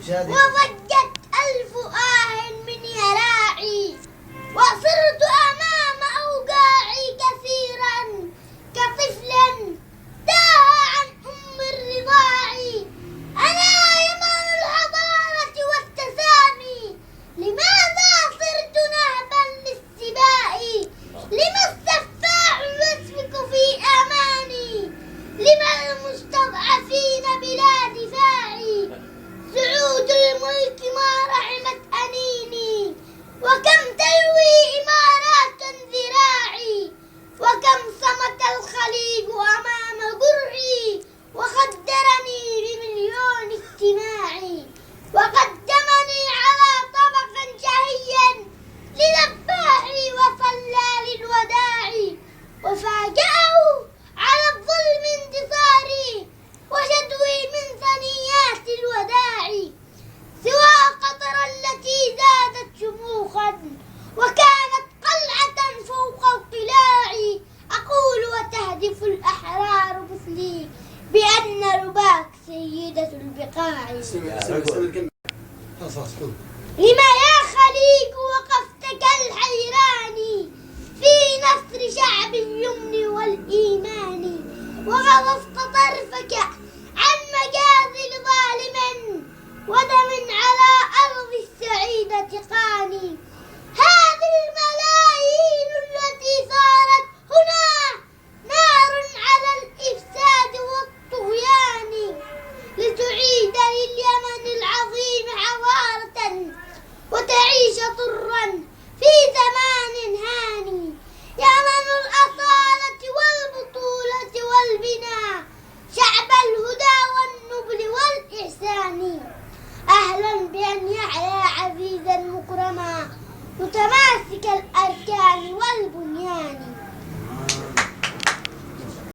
وضجت ألف من يراعي، وصرت أمام أوجاعي كثيرا كطفل تاه عن الرضاع. أنا يمن الحضارة والتسامي، لماذا صرت نهبا للسباء؟ لما السفاح يسفك في أماني؟ لما المستضعفين بلا دفاع؟ سعود الملك ما رحمت أنيني، وكم تلوي إمارات ذراعي، وكم صمت الخليج أمام جرعي، وخدرني بمليون اجتماعي، وقدمني على طبق شهيا لذباحي وصلى للوداع، وفاجأه على الظلم انتصاري وشدوي من ثنيات الوداع، سوى قطر التي زادت شموخا وكانت قلعة فوق القلاع. أقول وتهدف الأحرار مثلي بأن رباك سيدة البقاع. لما يا خليج وقفت كالحيران في نصر شعب اليمن والإيمان، وغضفت طرفك عن مجازل ظالم ودم على أرض السعيدة قاني. هذه الملايين التي صارت هنا نار على الإفساد والطغيان، لتعيد لليمن العظيم حضارة وتعيش طرا في زمان هاني. يمن الأصالة والبطولة والبناء، شعب الهدى والنبل والإحسان. أهلا بأن يحيا عزيزا مكرما متماسك الأركان والبناء.